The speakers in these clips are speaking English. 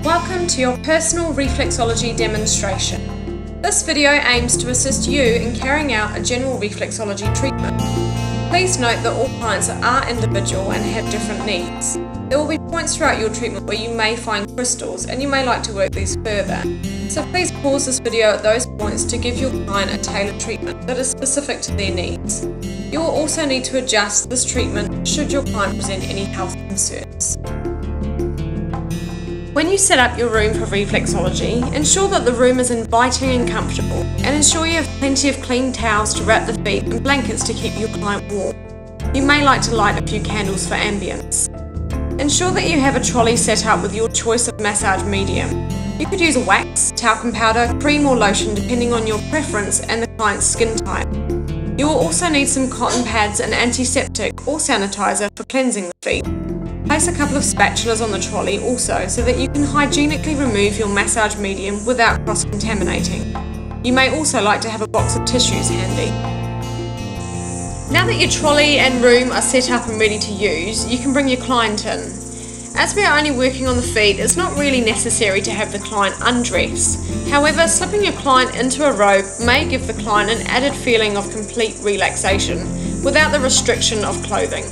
Welcome to your personal reflexology demonstration. This video aims to assist you in carrying out a general reflexology treatment. Please note that all clients are individual and have different needs. There will be points throughout your treatment where you may find crystals and you may like to work these further. So please pause this video at those points to give your client a tailored treatment that is specific to their needs. You will also need to adjust this treatment should your client present any health concerns. When you set up your room for reflexology, ensure that the room is inviting and comfortable, and ensure you have plenty of clean towels to wrap the feet and blankets to keep your client warm. You may like to light a few candles for ambience. Ensure that you have a trolley set up with your choice of massage medium. You could use a wax, talcum powder, cream or lotion depending on your preference and the client's skin type. You will also need some cotton pads and antiseptic or sanitizer for cleansing the feet. Place a couple of spatulas on the trolley also so that you can hygienically remove your massage medium without cross-contaminating. You may also like to have a box of tissues handy. Now that your trolley and room are set up and ready to use, you can bring your client in. As we are only working on the feet, it's not really necessary to have the client undress. However, slipping your client into a robe may give the client an added feeling of complete relaxation without the restriction of clothing.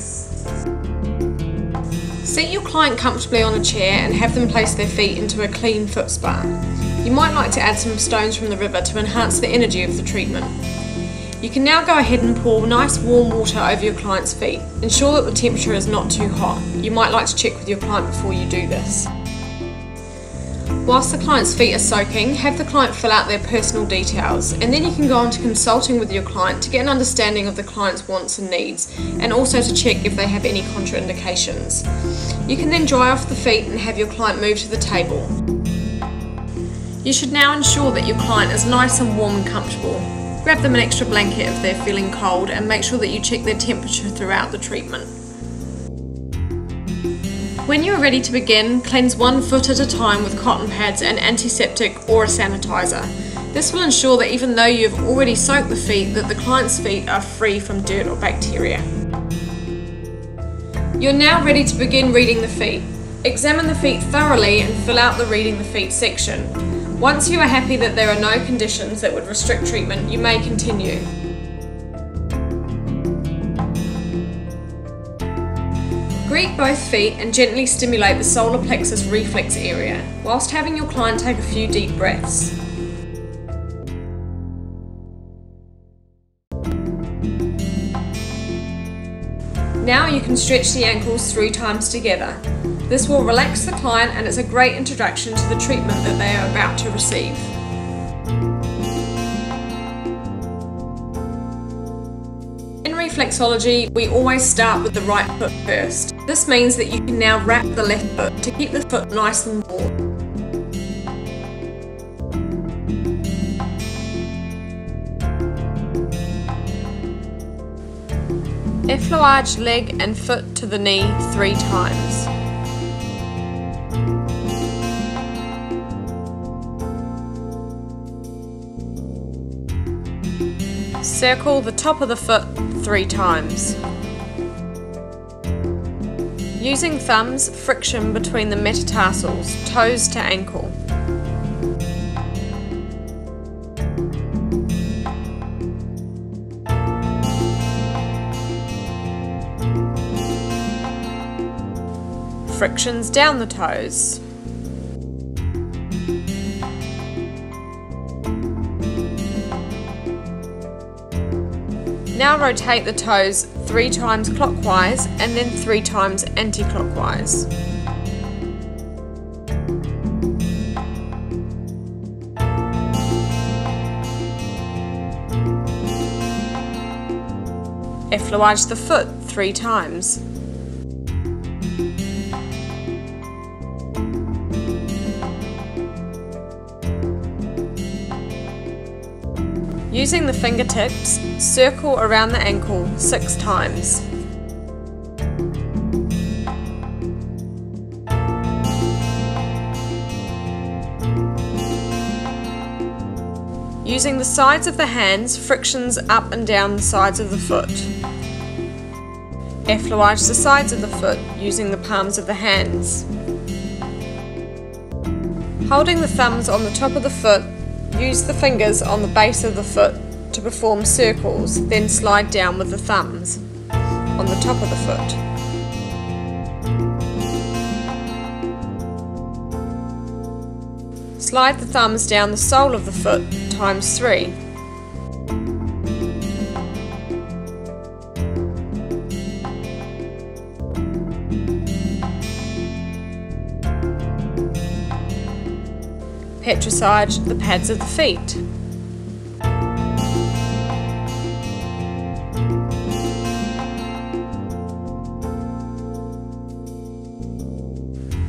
Seat your client comfortably on a chair and have them place their feet into a clean foot spa. You might like to add some stones from the river to enhance the energy of the treatment. You can now go ahead and pour nice warm water over your client's feet. Ensure that the temperature is not too hot. You might like to check with your client before you do this. Whilst the client's feet are soaking, have the client fill out their personal details, and then you can go on to consulting with your client to get an understanding of the client's wants and needs, and also to check if they have any contraindications. You can then dry off the feet and have your client move to the table. You should now ensure that your client is nice and warm and comfortable. Grab them an extra blanket if they're feeling cold, and make sure that you check their temperature throughout the treatment. When you are ready to begin, cleanse one foot at a time with cotton pads and antiseptic or a sanitizer. This will ensure that even though you have already soaked the feet, that the client's feet are free from dirt or bacteria. You're now ready to begin reading the feet. Examine the feet thoroughly and fill out the reading the feet section. Once you are happy that there are no conditions that would restrict treatment, you may continue. Greet both feet and gently stimulate the solar plexus reflex area, whilst having your client take a few deep breaths. Now you can stretch the ankles 3 times together. This will relax the client and it's a great introduction to the treatment that they are about to receive. In reflexology, we always start with the right foot first. This means that you can now wrap the left foot to keep the foot nice and warm. Effleurage leg and foot to the knee 3 times. Circle the top of the foot 3 times. Using thumbs, friction between the metatarsals, toes to ankle. Frictions down the toes. Now rotate the toes 3 times clockwise and then 3 times anti-clockwise. Effleurage the foot 3 times. Using the fingertips, circle around the ankle 6 times. Using the sides of the hands, frictions up and down the sides of the foot. Effleurage the sides of the foot using the palms of the hands. Holding the thumbs on the top of the foot, use the fingers on the base of the foot to perform circles, then slide down with the thumbs on the top of the foot. Slide the thumbs down the sole of the foot times 3. Petricide the pads of the feet.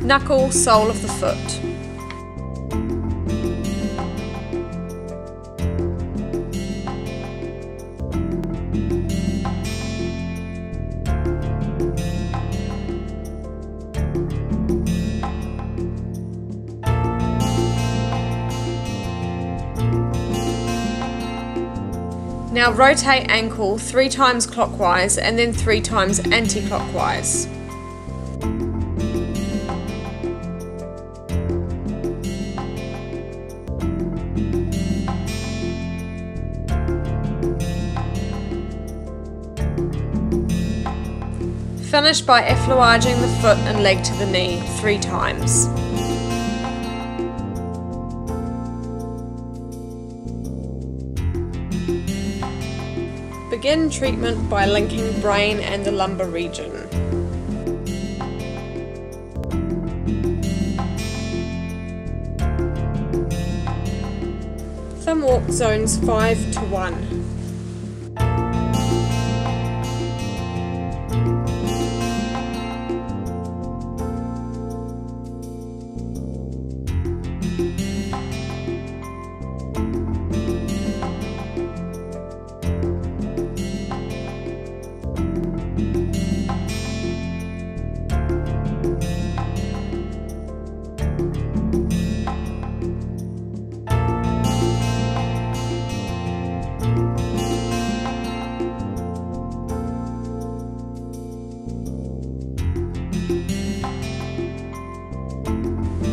Knuckle sole of the foot. Now rotate ankle 3 times clockwise and then 3 times anti-clockwise. Finish by effleuraging the foot and leg to the knee 3 times. Begin treatment by linking brain and the lumbar region. Thumb walk zones 5 to 1.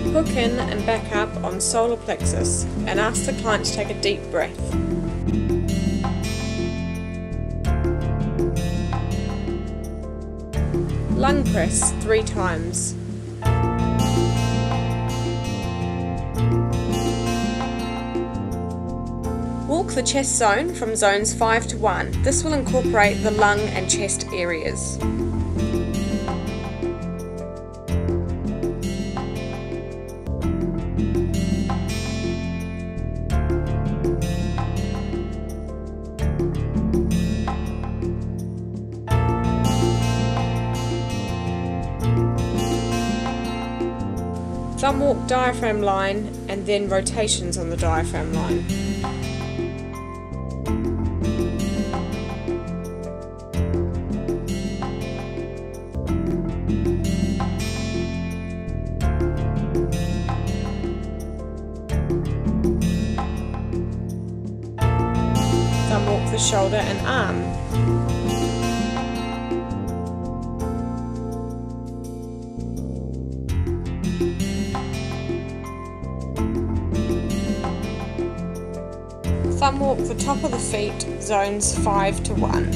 Hook in and back up on solar plexus and ask the client to take a deep breath. Lung press 3 times. Walk the chest zone from zones 5 to 1. This will incorporate the lung and chest areas. Thumb walk diaphragm line and then rotations on the diaphragm line. Thumb walk the shoulder and arm. Thumb walk the top of the feet, zones 5 to 1.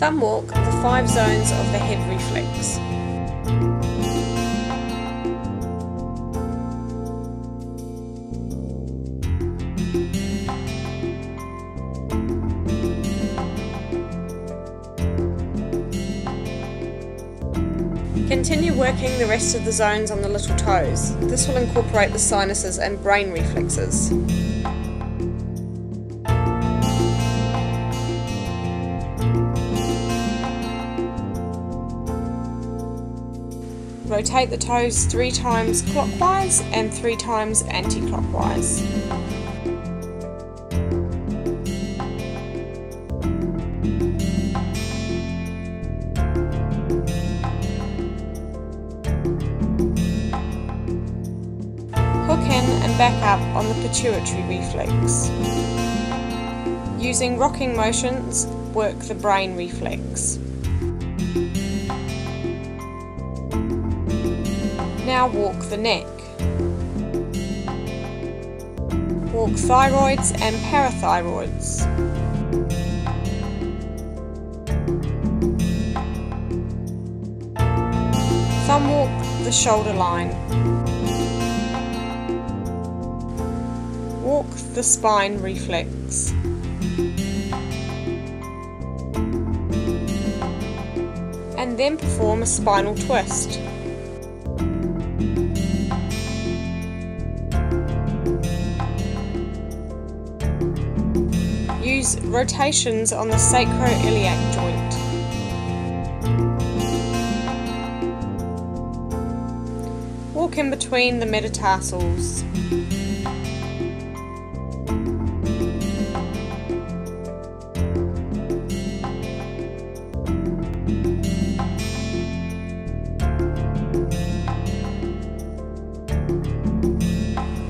Thumb walk the 5 zones of the head reflex. Continue working the rest of the zones on the little toes. This will incorporate the sinuses and brain reflexes. Rotate the toes 3 times clockwise and 3 times anti-clockwise. Hook in and back up on the pituitary reflex. Using rocking motions, work the brain reflex. Now walk the neck. Walk thyroids and parathyroids. Thumb walk the shoulder line. Walk the spine reflex. And then perform a spinal twist. Use rotations on the sacroiliac joint. Walk in between the metatarsals.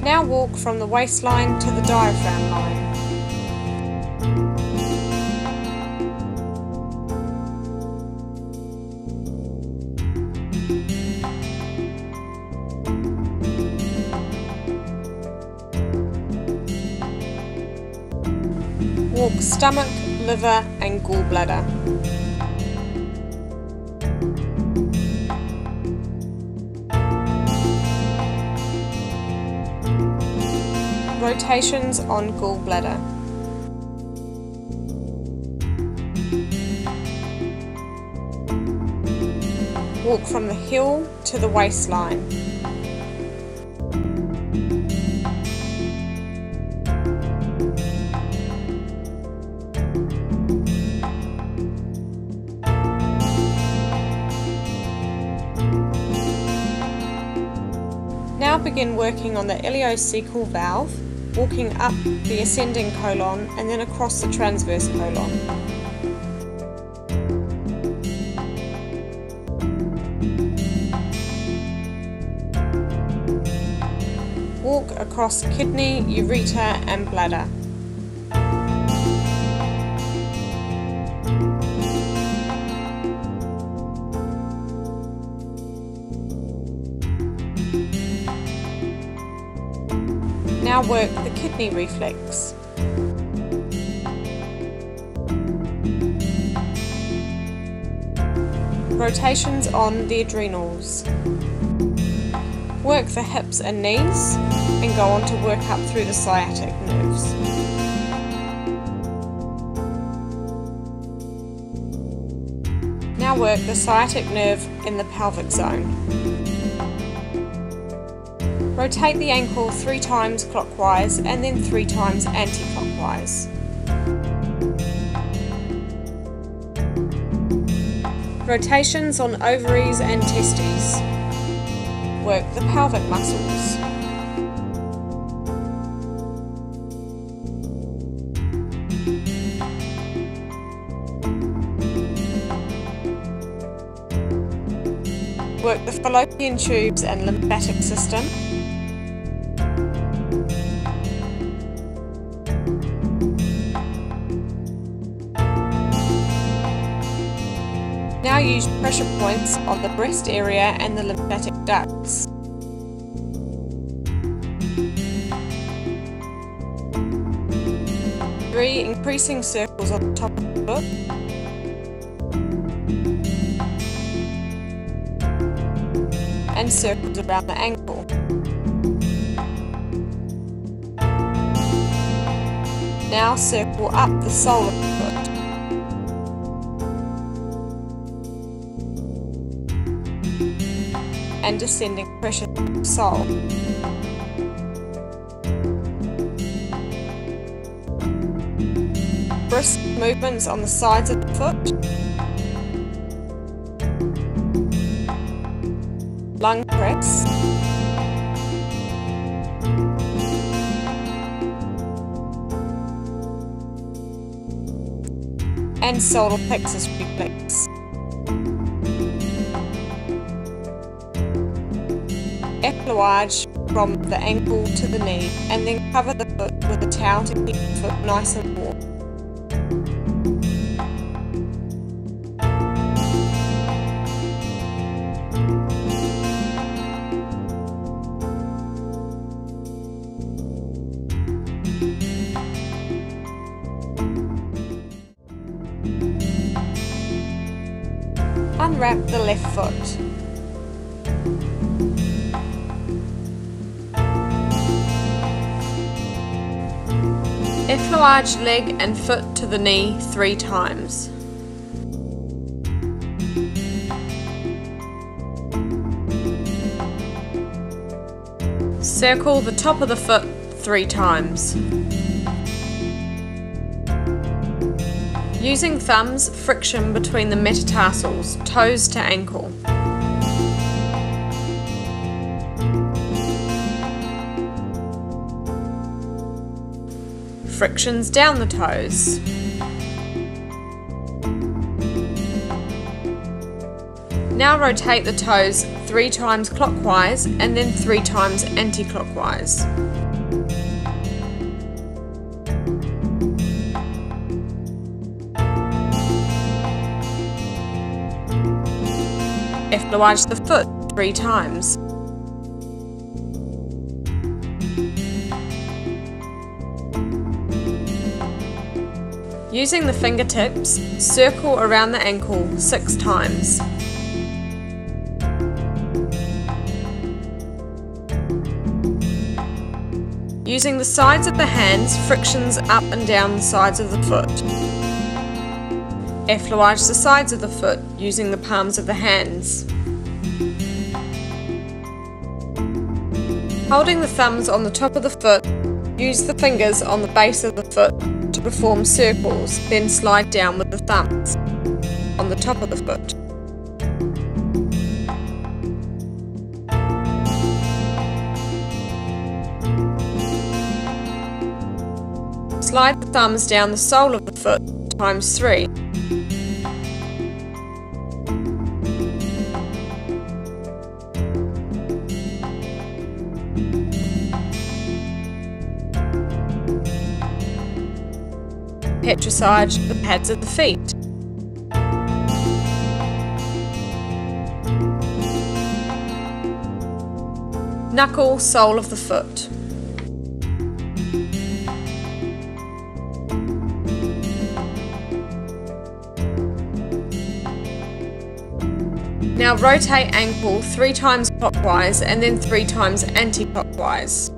Now walk from the waistline to the diaphragm line. Walk stomach, liver and gallbladder. Rotations on gallbladder. Walk from the heel to the waistline. Now begin working on the ileocecal valve, walking up the ascending colon and then across the transverse colon. Walk across kidney, ureter and bladder. Now work the kidney reflex. Rotations on the adrenals. Work the hips and knees and go on to work up through the sciatic nerves. Now work the sciatic nerve in the pelvic zone. Rotate the ankle 3 times clockwise and then 3 times anti-clockwise. Rotations on ovaries and testes. Work the pelvic muscles. Work the fallopian tubes and lymphatic system. Now use pressure points on the breast area and the lymphatic ducts. Three increasing circles on the top of the foot. And circles around the ankle. Now circle up the sole of the foot. And descending pressure to the sole. Brisk movements on the sides of the foot. lung press, and solar plexus reflex. Effleurage from the ankle to the knee, and then cover the foot with a towel to keep the foot nice and warm. Unwrap the left foot. Effleurage leg and foot to the knee 3 times. Circle the top of the foot 3 times. Using thumbs, friction between the metatarsals, toes to ankle. Frictions down the toes. Now rotate the toes 3 times clockwise and then 3 times anti-clockwise. Effleurage the foot 3 times. Using the fingertips, circle around the ankle 6 times. Using the sides of the hands, frictions up and down the sides of the foot. Effleurage the sides of the foot using the palms of the hands. Holding the thumbs on the top of the foot, use the fingers on the base of the foot to perform circles, then slide down with the thumbs on the top of the foot. Slide the thumbs down the sole of the foot times 3. Petrissage the pads of the feet. Knuckle sole of the foot. Now rotate ankle 3 times clockwise and then 3 times anti-clockwise.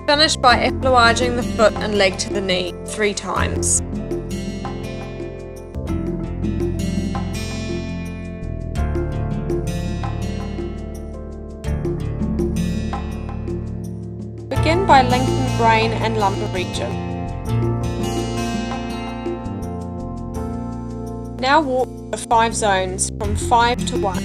Finish by effleuraging the foot and leg to the knee 3 times. Begin by linking the brain and lumbar region. Now walk the 5 zones from 5 to 1.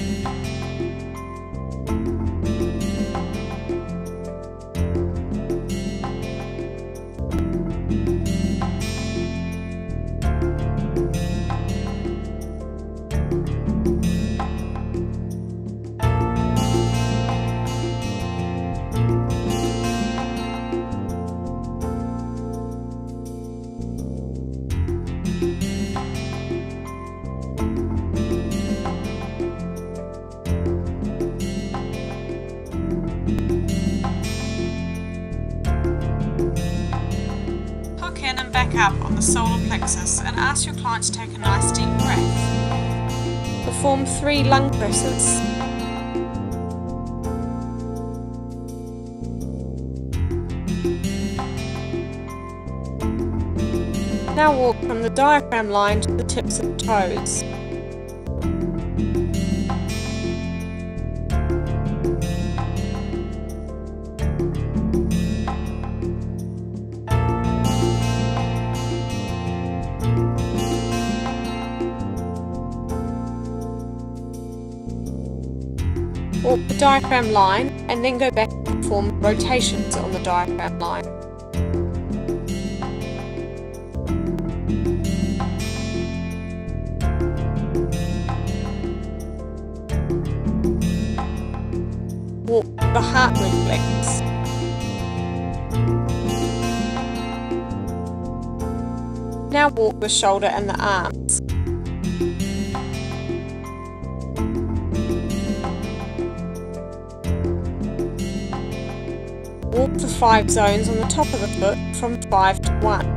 In and back up on the solar plexus and ask your client to take a nice deep breath. Perform 3 lung presses. Now walk from the diaphragm line to the tips of the toes. diaphragm line and then go back and perform rotations on the diaphragm line. Walk the heart reflex. Now walk the shoulder and the arms. Walk the 5 zones on the top of the foot from 5 to 1.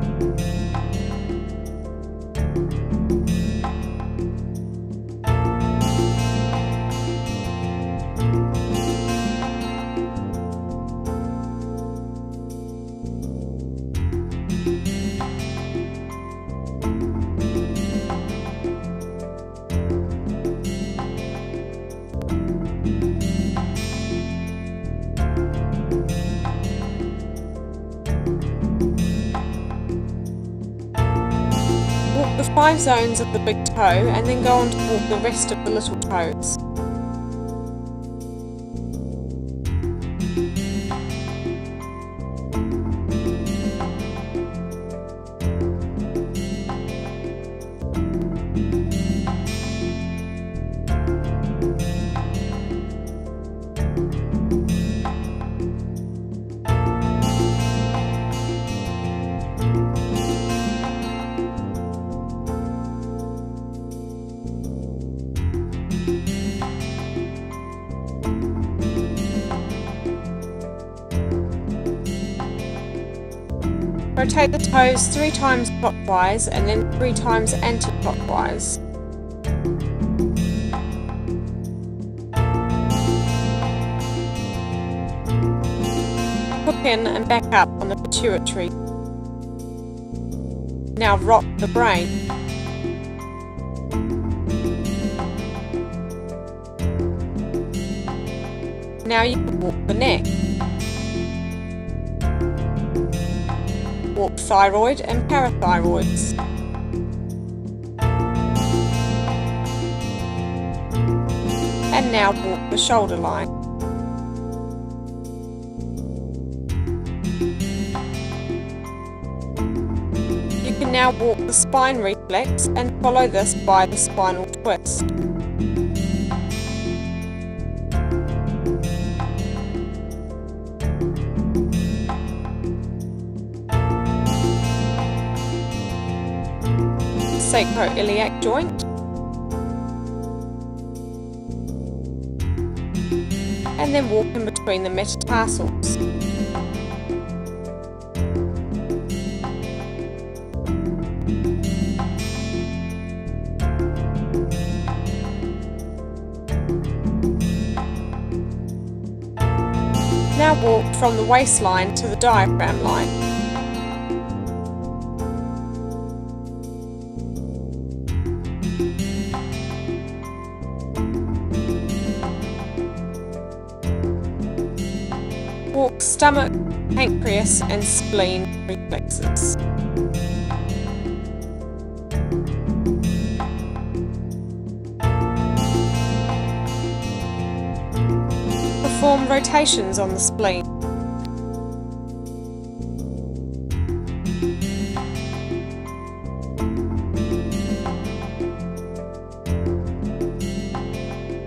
Walk the 5 zones of the big toe and then go on to walk the rest of the little toes. Rotate the toes 3 times clockwise and then 3 times anti-clockwise. Hook in and back up on the pituitary. Now rock the brain. Now you can walk the neck. Walk thyroid and parathyroids. And now walk the shoulder line. You can now walk the spine reflex and follow this by the spinal twist. Sacroiliac joint, and then walk in between the metatarsals. Now walk from the waistline to the diaphragm line. Walk stomach, pancreas and spleen reflexes. Perform rotations on the spleen.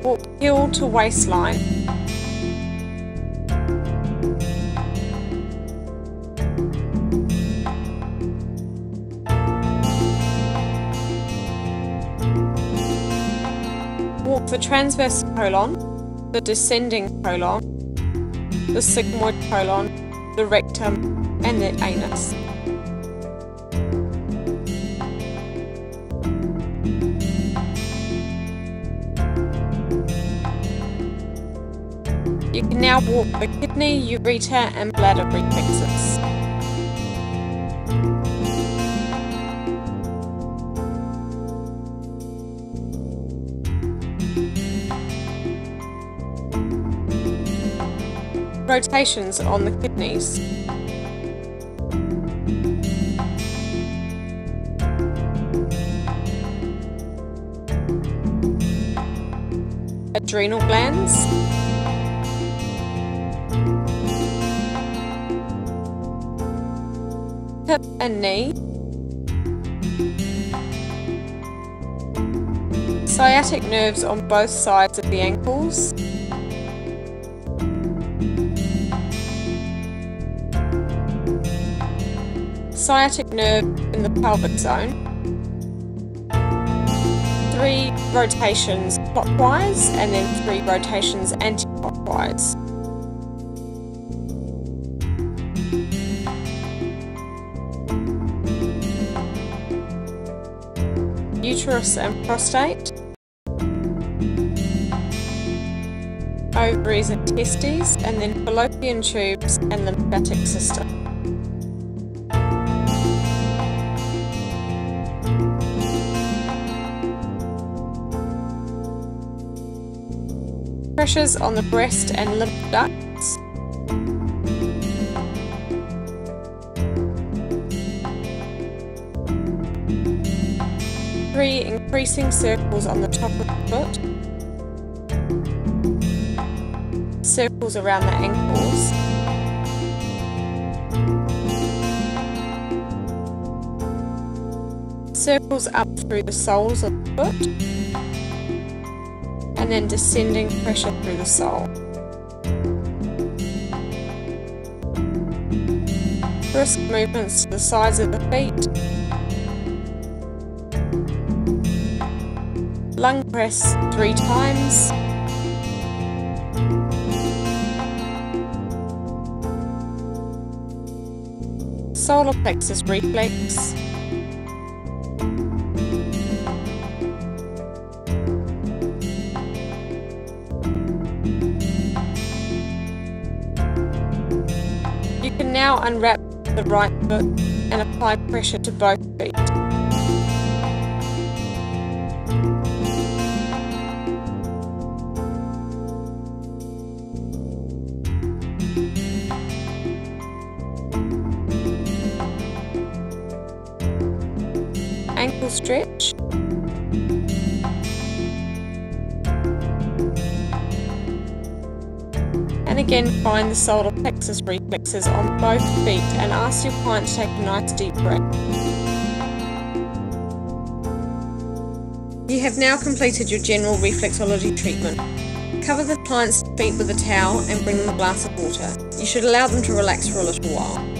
Walk heel to waistline. Walk the transverse colon, the descending colon, the sigmoid colon, the rectum and the anus. You can now walk the kidney, ureter and bladder reflexes. Rotations on the kidneys. Adrenal glands. hip and knee, sciatic nerves on both sides of the ankles, sciatic nerve in the pelvic zone, 3 rotations clockwise and then 3 rotations anti-clockwise. Uterus and prostate, ovaries and testes, and then fallopian tubes and lymphatic system. Pressures on the breast and lymph ducts, three increasing circles on the top of the foot, circles around the ankles, circles up through the soles of the foot, and then descending pressure through the sole. Brisk movements to the sides of the feet, lung press 3 times, solar plexus reflex, you can now unwrap the right foot and apply pressure to both feet. Ankle stretch, and again find the solar plexus reflexes on both feet and ask your client to take a nice deep breath. You have now completed your general reflexology treatment. Cover the client's feet with a towel and bring them a glass of water. You should allow them to relax for a little while.